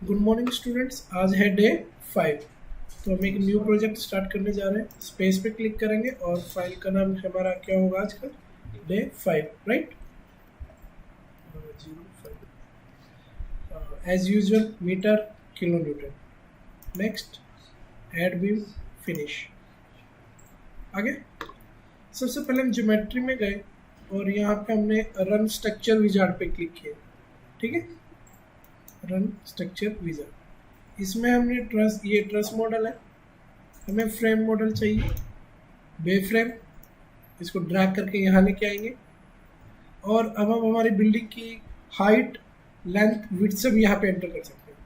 Good morning students. आज है day 5। तो हम एक न्यू प्रोजेक्ट स्टार्ट करने जा रहे हैं। स्पेस पे क्लिक करेंगे और फाइल का नाम हमारा क्या होगा आज का? Day 5, right. 05 as usual metre kilo newton. Next, add beam, finish. आगे सबसे पहले हम ज्योमेट्री में गए और यहाँ पे हमने रन स्ट्रक्चर विजार्ड पे क्लिक किया। ठीक है, रन स्ट्रक्चर विजार्ड। इसमें हमने ट्रस मॉडल है, हमें फ्रेम मॉडल चाहिए, बे फ्रेम। इसको ड्रैग करके यहाँ लेके आएंगे और अब हम हमारी बिल्डिंग की हाइट, लेंथ, विड्थ सब यहाँ पे एंटर कर सकते हैं।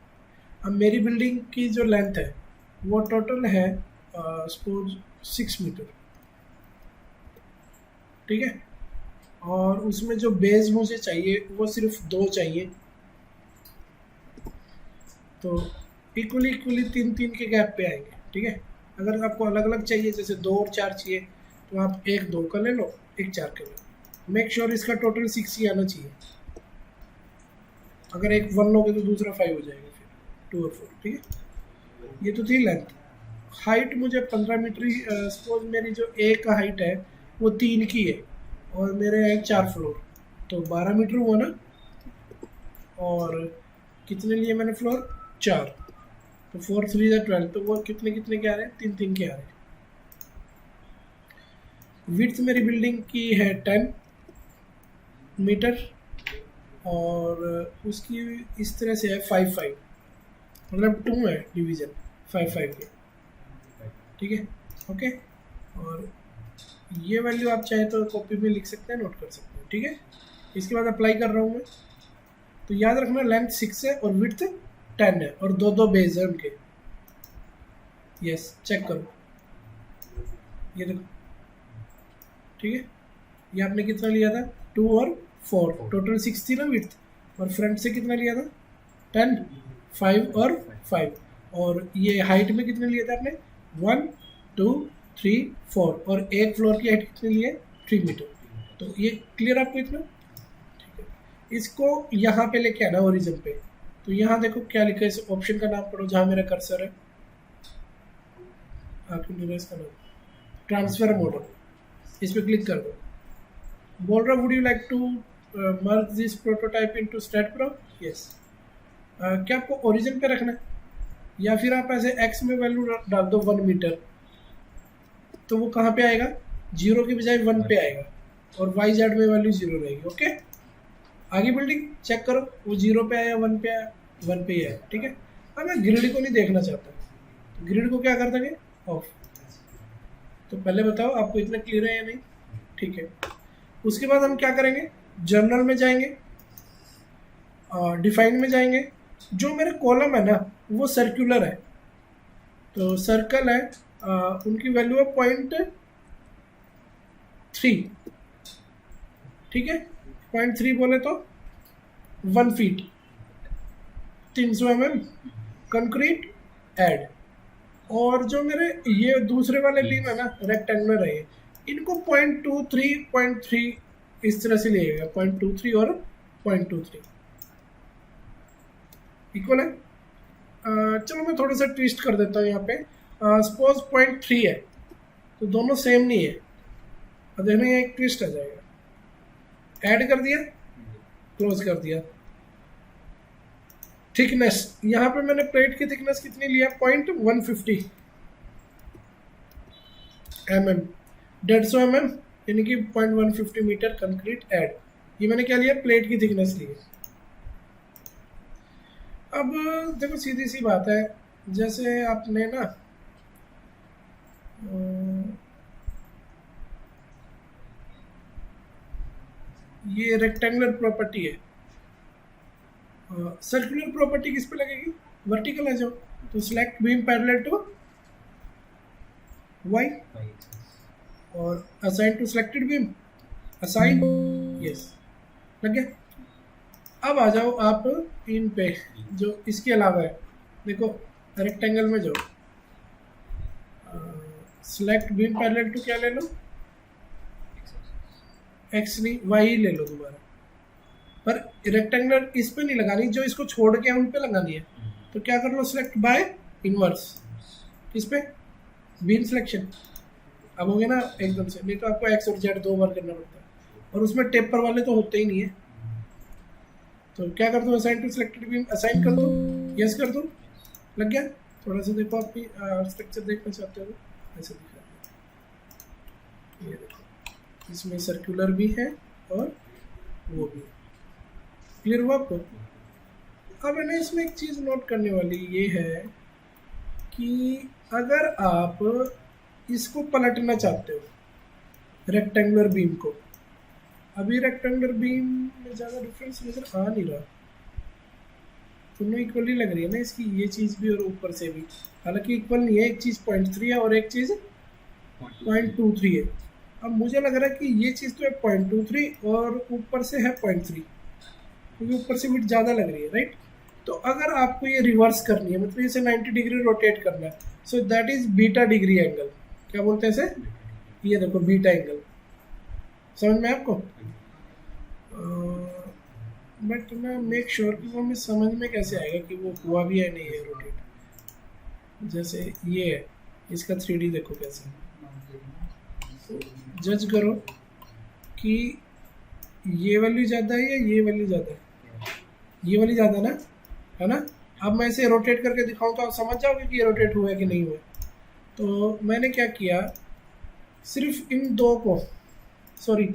अब मेरी बिल्डिंग की जो लेंथ है वो टोटल है सपोज 6 मीटर। ठीक है, और उसमें जो बेस मुझे चाहिए वो सिर्फ 2 चाहिए। तो इक्वली इक्वली 3-3 के गैप पे आएंगे। ठीक है, अगर आपको अलग अलग चाहिए, जैसे 2 और 4 चाहिए, तो आप 1 2 का ले लो, 1 4 का ले लो। मेक श्योर इसका टोटल 6 ही आना चाहिए। अगर एक 1 लोगे तो दूसरा 5 हो जाएगा, फिर 2 और 4। ठीक है, ये तो थी लेंथ। हाइट मुझे 15 मीटर ही। सपोज मेरी जो ए का हाइट है वो 3 की है और मेरे हैं 4 फ्लोर, तो 12 मीटर हुआ ना। और कितने लिए मैंने फ्लोर? 4। तो 4 3 12, तो वो कितने कितने के आ रहे हैं? 3-3 के आ रहे हैं। विड्थ मेरी बिल्डिंग की है 10 मीटर और उसकी इस तरह से है 5-5, मतलब 2 है डिवीज़न 5-5 के। ठीक है, ओके। और ये वैल्यू आप चाहे तो कॉपी में लिख सकते हैं, नोट कर सकते हैं। ठीक है, इसके बाद अप्लाई कर रहा हूँ मैं। तो याद रखना, लेंथ 6 है और विड्थ 10 है और 2-2 बेस है उनके। यस, चेक करो, ये देखो। ठीक है, ये आपने कितना लिया था? 2 और 4, टोटल 6 थी ना विड्थ। और फ्रंट से कितना लिया था? 10, 5 और 5। और ये हाइट में कितने लिए थे आपने? 1 2 3 4, और एक फ्लोर की हाइट कितनी ली है? 3 मीटर। तो ये क्लियर आपको इतना? ठीक है, इसको यहाँ पे लेके आना ओरिजिन पे। तो यहाँ देखो क्या लिखा है, इस ऑप्शन का नाम पढ़ो जहाँ मेरा कर्सर है। आपके डिवाइस का नाम ट्रांसफर मॉडल, इस पर क्लिक कर दो। बोल रहा would you like to merge this prototype into STAAD pro? Yes. क्या आपको ओरिजिन पे रखना है या फिर आप ऐसे एक्स में वैल्यू डाल दो 1 मीटर, तो वो कहाँ पे आएगा? 0 के बजाय 1 पे आएगा और वाई जेड में वैल्यू 0 रहेगी। ओके, आगे बिल्डिंग चेक करो, वो 0 पे आया, 1 पे आया, 1 पे ही आया। ठीक है, अब मैं ग्रिड को नहीं देखना चाहता, तो ग्रिड को क्या कर देंगे? ऑफ। तो पहले बताओ आपको इतना क्लियर है या नहीं? ठीक है, उसके बाद हम क्या करेंगे? जर्नल में जाएंगे, डिफाइन में जाएंगे। जो मेरे कॉलम है ना वो सर्कुलर है, तो सर्कल है, उनकी वैल्यू है 0.3। ठीक है, 0.3 बोले तो 1 फीट, 300 mm कंक्रीट ऐड। और जो मेरे ये दूसरे वाले बीम है ना, रेक्टेंगुलर है ये, इनको 0.23 0.3 इस तरह से लिएगा, 0.23 और 0.23 इक्वल है। चलो मैं थोड़ा सा ट्विस्ट कर देता हूँ यहाँ पे। सपोज 0.3 है तो दोनों सेम नहीं है, अब देखना यहाँ एक ट्विस्ट आ जाएगा। ऐड कर दिया, क्लोज कर दिया। थिकनेस, यहाँ पे मैंने प्लेट की थिकनेस कितनी लिया? 0.150 mm, 150 mm, यानी कि 0.150 मीटर कंक्रीट ऐड। ये मैंने क्या लिया? प्लेट की थिकनेस ली है। अब देखो सीधी सी बात है, जैसे आपने ना ये रेक्टेंगुलर प्रॉपर्टी है, सर्कुलर प्रॉपर्टी किस पे लगेगी? वर्टिकल है जो, तो select beam parallel to Y और assign to selected beam, assign. Yes, लग गया। अब आ जाओ आप इन पे जो इसके अलावा है। देखो रेक्टेंगल में जाओ, सिलेक्ट बीम पैरेलल टू क्या ले लो? एक्स नहीं, वाई ले लो दोबारा। पर रेक्टेंगुलर इस पे नहीं लगानी, जो इसको छोड़ के उन पे लगानी है। तो क्या कर लो, सिलेक्ट बाय इनवर्स। किस पे? Beam selection. अब हो गया ना एकदम से, नहीं तो आपको एक्स और जेड 2 बार करना पड़ता है, और उसमें टेपर वाले तो होते ही नहीं है। तो क्या कर दूँ, assign to selected beam assign कर दूँ, यस कर दूँ, लग गया। थोड़ा सा देखो, आपकी स्ट्रक्चर देखना चाहते हो ऐसे दिखा, ये देखो इसमें सर्कुलर भी है और वो भी। क्लियर हुआ आपको? अब है ना, इसमें एक चीज़ नोट करने वाली ये है कि अगर आप इसको पलटना चाहते हो रेक्टेंगुलर बीम को, अभी रेक्टेंगुलर बीम में ज़्यादा डिफरेंस नज़र आ नहीं रहा, दोनों इक्वली लग रही है ना इसकी, ये चीज़ भी और ऊपर से भी, हालांकि इक्वल नहीं है, एक चीज़ 0.3 है और एक चीज़ 0.23 है। अब मुझे लग रहा है कि ये चीज़ तो है 0.23 और ऊपर से है 0.3, क्योंकि ऊपर से विड्थ ज़्यादा लग रही है, राइट। तो अगर आपको ये रिवर्स करनी है, मतलब इसे 90 डिग्री रोटेट करना है, so that is beta degree angle. क्या बोलते हैं इसे? ये देखो बीटा एंगल, समझ में आपको? बट मैं मेक श्योर कि वो हमें समझ में कैसे आएगा कि वो हुआ भी है नहीं है रोटेट। जैसे ये है, इसका 3D देखो कैसे, तो जज करो कि ये वैल्यू ज़्यादा है या ये वैल्यू ज़्यादा है? ये वाली ज़्यादा ना, है ना। अब मैं इसे रोटेट करके दिखाऊं तो आप समझ जाओगे कि ये रोटेट हुआ है कि नहीं हुआ। तो मैंने क्या किया, सिर्फ इन दो को, सॉरी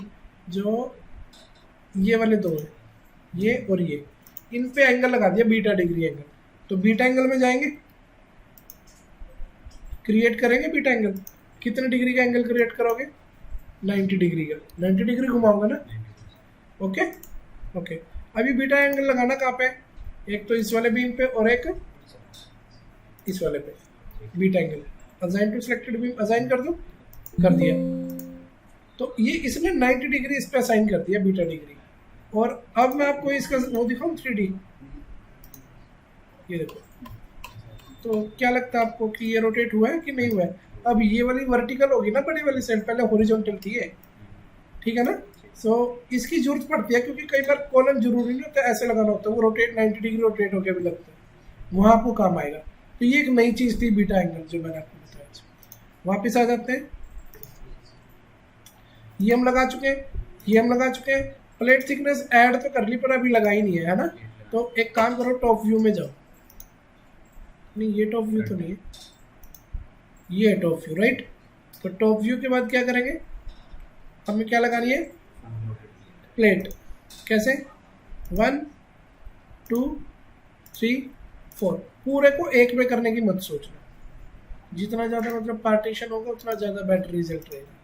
जो ये वाले दो हैं, ये और ये, इन पे एंगल लगा दिया बीटा डिग्री एंगल। तो बीटा एंगल में जाएंगे, क्रिएट करेंगे बीटा एंगल। कितने डिग्री का एंगल क्रिएट करोगे? 90 डिग्री का। 90 डिग्री घुमाओगे ना, ओके ओके। अभी बीटा एंगल लगाना कहाँ पे? एक तो इस वाले बीम पे और एक इस वाले पे, beta angle. Assign to selected beam assign कर दो, कर दिया। तो ये इसने 90 डिग्री इस पे असाइन कर दिया, बीटा डिग्री। और अब मैं आपको इसका वो दिखाऊं 3D, ये देखो। तो क्या लगता है आपको कि ये रोटेट हुआ है कि नहीं हुआ है? अब ये वाली वर्टिकल होगी ना बड़ी वाली साइड, पहले हॉरिजॉन्टल थी ये, ठीक है ना। सो इसकी जरूरत पड़ती है, क्योंकि कई बार कॉलम जरूरी नहीं होता ऐसे लगाना होता है, वो रोटेट 90 डिग्री रोटेट होकर भी लगता है, वहाँ आपको काम आएगा। तो ये एक नई चीज़ थी बीटा एंगल, जो मैंने आपको बताया। वापिस आ जाते हैं, ये हम लगा चुके हैं, ये हम लगा चुके हैं। प्लेट थिकनेस ऐड तो कर ली पर अभी लगा ही नहीं है ना। तो एक काम करो, टॉप व्यू में जाओ। नहीं, ये टॉप व्यू तो नहीं है, ये है टॉप व्यू, राइट। तो टॉप व्यू के बाद क्या करेंगे, हमें क्या लगानी है? प्लेट। कैसे? 1 2 3 4, पूरे को एक में करने की मत सोचना, जितना ज़्यादा मतलब पार्टीशन होगा उतना ज़्यादा बेटर रिजल्ट रहेगा।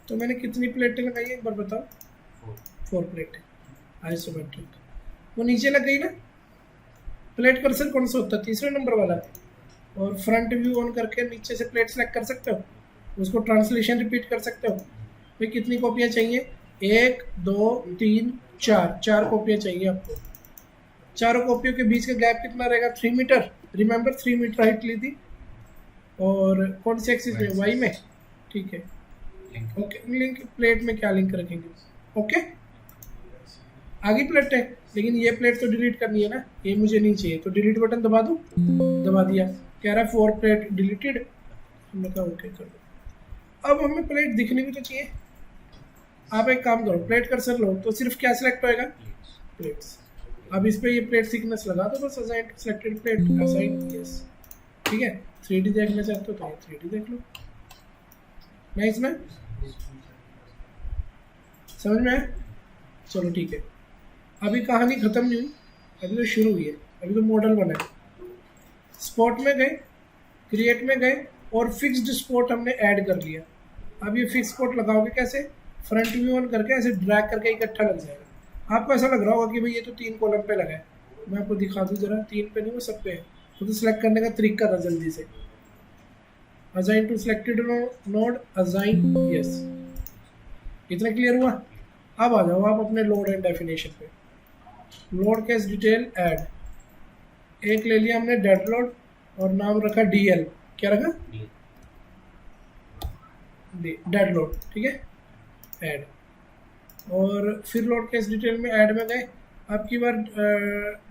तो मैंने कितनी प्लेटें लगाई है एक बार बताओ? 4 प्लेटें आइसोमेट्रिक। वो नीचे लग गई ना। प्लेट कर्सर कौन सा होता है? तीसरे नंबर वाला। और फ्रंट व्यू ऑन करके नीचे से प्लेट सेलेक्ट कर सकते हो, उसको ट्रांसलेशन रिपीट कर सकते हो। फिर कितनी कॉपियाँ चाहिए? 1 2 3 4, 4 कॉपियाँ चाहिए आपको। चारों कॉपियों के बीच का गैप कितना रहेगा? 3 मीटर। रिमेंबर 3 मीटर हाइट ली थी, और कौन सी एक्सिस में? वाई में, ठीक है। ओके, लिंक प्लेट में क्या लिंक रखेंगे? ओके, आगे प्लेट है, लेकिन ये प्लेट तो डिलीट करनी है ना, ये मुझे नहीं चाहिए, तो डिलीट बटन दबा दूँ, दबा दिया। कह रहा है 4 प्लेट डिलीटेड, हमने कहा ओके कर दो। अब हमें प्लेट दिखनी भी तो चाहिए। आप एक काम करो, प्लेट कर्सर लो तो सिर्फ क्या सिलेक्ट होएगा? प्लेट्स। अब इस पे ये प्लेट थिकनेस लगा दो बस, assign selected plate assign, yes, ठीक है। 3D देखना चाहते हो तो ये 3D देख लो। मैं इसमें समझ में आया? चलो ठीक है, अभी कहानी ख़त्म नहीं हुई, अभी तो शुरू हुई है, अभी तो मॉडल बना है। स्पॉट में गए, क्रिएट में गए, और फिक्स्ड स्पॉट हमने ऐड कर लिया। अब ये फिक्स स्पॉट लगाओगे कैसे? फ्रंट व्यू ऑन करके ऐसे ड्रैग करके इकट्ठा लग जाएगा। आपको ऐसा लग रहा होगा कि भाई ये तो 3 कॉलम पे लगा है। मैं आपको दिखा दूँ जरा, 3 पे नहीं, वो सब पे है। तो सिलेक्ट करने का तरीका था जल्दी से, assign to selected node assign, yes. इतना क्लियर हुआ? अब आ जाओ आप अपने लोड एंड डेफिनेशन पे। लोड केस डिटेल ऐड, एक ले लिया हमने डेड लोड, और नाम रखा DL। क्या रखा? डेड लोड, ठीक है, ऐड। और फिर लोड केस डिटेल में ऐड में गए, आपकी बार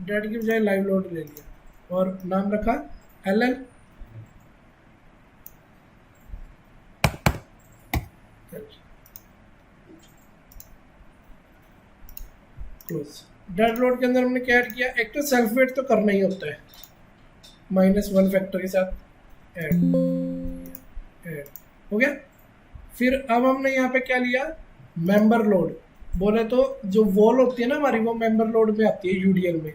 डेड की बजाय लाइव लोड ले लिया और नाम रखा LL। क्लोज। डेड लोड के अंदर हमने क्या ऐड किया, एक तो सेल्फ वेट तो करना ही होता है, -1 फैक्टर के साथ ऐड ऐड हो गया। फिर अब हमने यहाँ पे क्या लिया, मेंबर लोड। बोले तो जो वॉल होती है ना हमारी, वो मेंबर लोड में आती है यूडीएल में।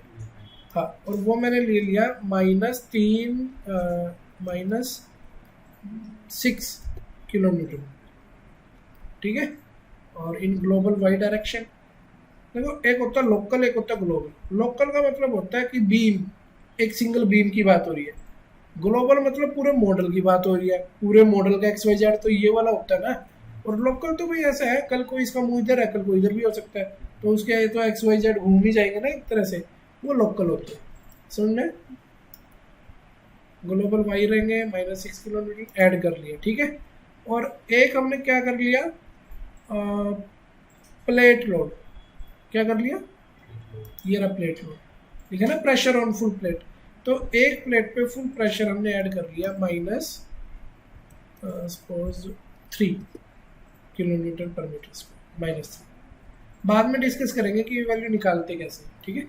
हाँ, और वो मैंने ले लिया -6 kN, ठीक है। और इन ग्लोबल वाई डायरेक्शन, देखो एक होता है लोकल, एक होता है ग्लोबल। लोकल का मतलब होता है कि बीम, एक सिंगल बीम की बात हो रही है। ग्लोबल मतलब पूरे मॉडल की बात हो रही है, पूरे मॉडल का XYZ तो ये वाला होता है ना। और लोकल तो भाई ऐसा है, कल को इसका मुंह इधर है, कल को इधर भी हो सकता है, तो उसके तो XYZ घूम ही जाएंगे ना एक तरह से, वो लोकल होते हैं। सुनने ग्लोबल वाई रहेंगे, -6 किलोमीटर ऐड कर लिया, ठीक है। और एक हमने क्या कर लिया, प्लेट लोड। क्या कर लिया, ये रहा प्लेट लोड, ठीक है ना, प्रेशर ऑन फुल प्लेट। तो एक प्लेट पे फुल प्रेशर हमने ऐड कर लिया सपोज 3 किलोमीटर पर मीटर स्क्वायर, -3। बाद में डिस्कस करेंगे कि वैल्यू निकालते कैसे, ठीक है।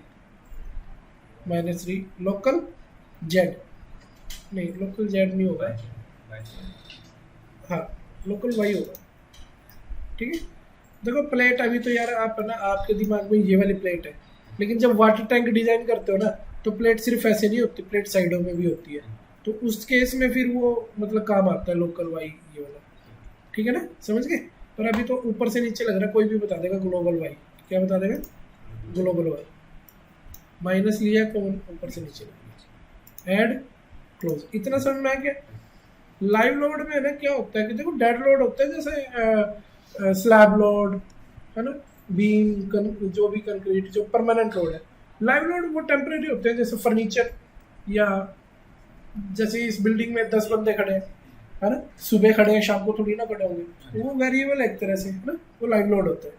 -3 लोकल जेड, नहीं लोकल जेड नहीं होगा, हाँ लोकल वाई होगा, ठीक है। देखो प्लेट अभी तो यार आप ना, आपके दिमाग में ये वाली प्लेट है, लेकिन जब वाटर टैंक डिजाइन करते हो ना, तो प्लेट सिर्फ ऐसे नहीं होती, प्लेट साइडों में भी होती है। तो उस केस में फिर वो मतलब काम आता है लोकल वाई ये वाला, ठीक है ना, समझ गए। पर अभी तो ऊपर से नीचे लग रहा है, कोई भी बता देगा ग्लोबल वाई, क्या बता देगा, ग्लोबल वाई। माइनस लिया कौन, ऊपर से नीचे ऐड क्लोज। इतना समझ में आ गया। लाइव लोड में ना क्या होता है कि देखो डेड लोड होता है, जैसे स्लैब लोड है ना, बीम जो भी कंक्रीट जो परमानेंट लोड है। लाइव लोड वो टेम्परेरी होते हैं, जैसे फर्नीचर, या जैसे इस बिल्डिंग में 10 बंदे खड़े हैं, है ना, सुबह खड़े हैं शाम को थोड़ी ना खड़े होंगे, वो वेरिएबल है एक तरह से, है ना, वो लाइव लोड होता है।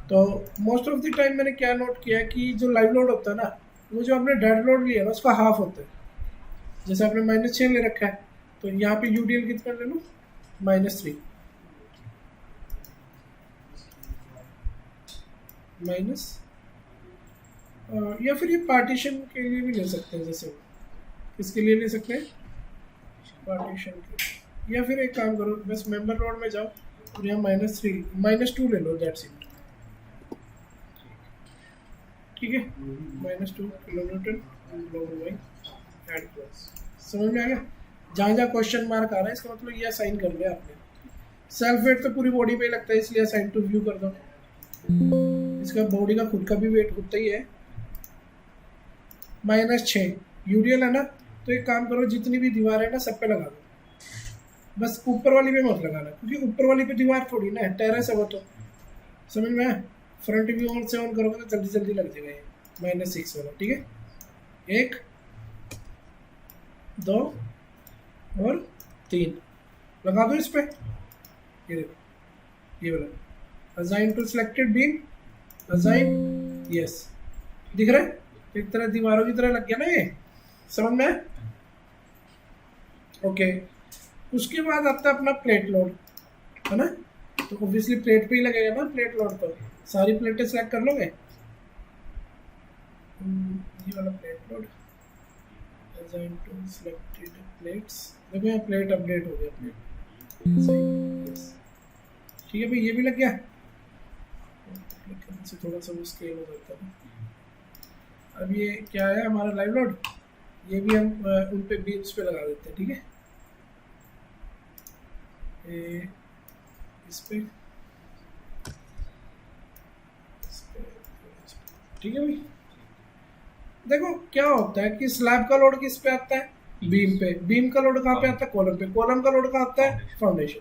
तो मोस्ट ऑफ द टाइम मैंने क्या नोट किया है कि जो लाइव लोड होता है ना, वो जो आपने डेड लोड लिया ना उसका हाफ होता है। जैसे आपने -6 ले रखा है, तो यहाँ पे यूडीएल कितना ले लो, -3 माइनस, या फिर ये पार्टीशन के लिए भी ले सकते हैं, जैसे किसके लिए ले सकते हैं, पार्टीशन के। या फिर एक काम करो, बस मेंबर लोड में जाओ और यहाँ -2 ले लो, दैट्स इट, ठीक है। -2 kilometre global y add plus. समझ में आ गया। जहाँ जहाँ क्वेश्चन मार्क आ रहा है इसका मतलब ये असाइन कर लिया आपने। सेल्फ वेट तो पूरी बॉडी पे लगता है, इसलिए असाइन टू व्यू कर दो। इसका बॉडी का खुद का भी वेट होता ही है। -6 यूडीएल है ना, तो एक काम करो, जितनी भी दीवार है ना सब पे लगा दो, बस ऊपर वाली पे मत लगाना, क्योंकि ऊपर वाली पे दीवार थोड़ी ना है, टेरेस है वो तो। समझ में आया। फ्रंट व्यू ऑन से ऑन करोगे तो जल्दी जल्दी लग जाएगा ये -6 वाला, ठीक है। 1 2 और 3 लगा दो इस पे, ये देखो ये वाला assign to selected beam, assign, yes दिख रहा है, एक तरह दीवारों की तरह लग गया ना ये, समझ में। ओके, उसके बाद आता है अपना प्लेट लोड, है ना, तो ऑब्वियसली प्लेट पे ही लगेगा ना प्लेट लोड। तो सारी प्लेटें सेलेक्ट कर लोगे, ये वाला plate load, assign to selected plates, देखो यहाँ प्लेट अपडेट हो गया, प्लेट सही, यस ठीक है भाई, ये भी लग गया। से थोड़ा सा वो स्केल हो जाता है। अब ये क्या है हमारा लाइव लोड, ये भी हम उन पे बीम्स पे लगा देते हैं, ठीक है। इस पे ठीक है भाई। देखो क्या होता है कि स्लैब का लोड किस पे आता है, बीम पे। बीम का लोड कहाँ पे आता है, कॉलम पे। कॉलम का लोड कहाँ आता है, फाउंडेशन।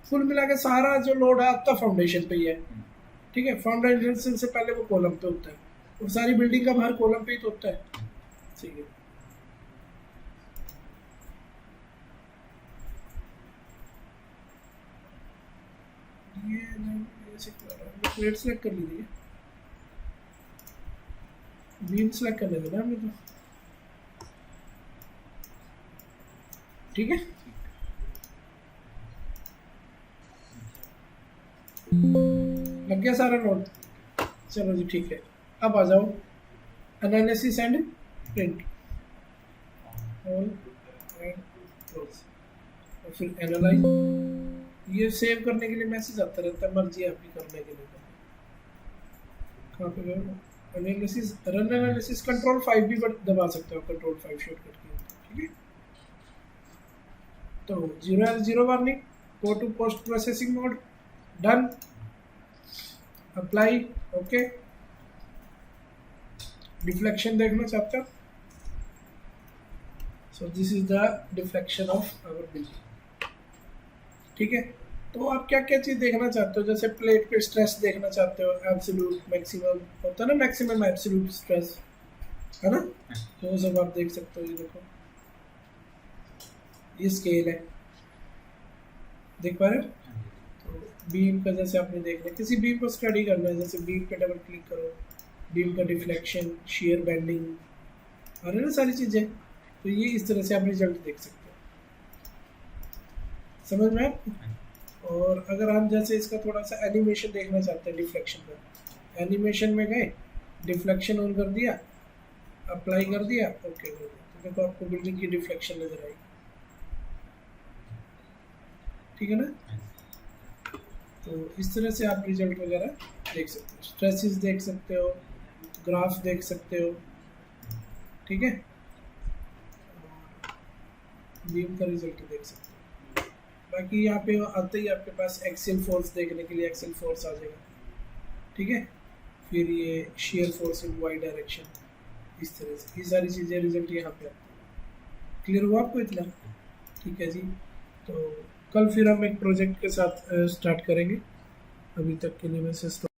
कुल मिला के सारा जो लोड आता है फाउंडेशन पे ही है, ठीक है। फाउंडेशन से पहले वो कॉलम पे होता है, और सारी बिल्डिंग का बाहर कॉलम पे ही तो होता है, ठीक है। ये प्लेट सेलेक्ट कर लीजिए, बीम सेलेक्ट करने देना हमें तो, ठीक है। लग गया सारा नोट, चलो जी ठीक है। अब आ जाओ analysis and print, all and close, और फिर एनालाइज। ये सेव करने के लिए मैसेज आता रहता है, मर्जी है आपकी करने के लिए। कहाँ पे गए? एनालिसिस, रन एनालिसिस, कंट्रोल 5 भी दबा सकते हो, कंट्रोल 5 शॉर्टकट की, ठीक है। तो zero warning, go to post processing mode, done, apply, okay. Deflection देखना चाहते हो, so this is the deflection of our building, ठीक है। तो आप क्या क्या चीज़ देखना चाहते हो, जैसे प्लेट पे स्ट्रेस देखना चाहते हो, एब्सोल्यूट मैक्सिमम होता है ना, मैक्सिमम एब्सोल्यूट स्ट्रेस, है ना, तो वो सब आप देख सकते हो। ये देखो, ये स्केल है, देख पा रहे हो। तो बीम का जैसे आपने देखना है, किसी बीम को स्टडी करना है, जैसे बीम पे डबल क्लिक करो, बीम का डिफ्लेक्शन, शेयर बेंडिंग, आ रहे ना सारी चीज़ें। तो ये इस तरह से आप रिजल्ट देख सकते हो, समझ में आपको। और अगर हम जैसे इसका थोड़ा सा एनिमेशन देखना चाहते हैं डिफ्लेक्शन का, एनिमेशन में गए, डिफ्लेक्शन ऑन कर दिया, अप्लाई कर दिया, ओके कर दिया, तो देखो आपको बिल्डिंग की डिफ्लेक्शन नजर आएगी, ठीक है ना। तो इस तरह से आप रिजल्ट वगैरह देख सकते हो, स्ट्रेसेस देख सकते हो, ग्राफ देख सकते हो, ठीक है, बीम का रिजल्ट देख सकते हो। बाकी यहाँ पे आते ही आपके पास एक्सेल फोर्स देखने के लिए एक्सेल फोर्स आ जाएगा, ठीक है। फिर ये shear force in y direction, इस तरह से ये सारी चीज़ें रिजल्ट यहाँ पे आते हैं। क्लियर हुआ आपको इतना, ठीक है जी। तो कल फिर हम एक प्रोजेक्ट के साथ स्टार्ट करेंगे, अभी तक के लिए मैं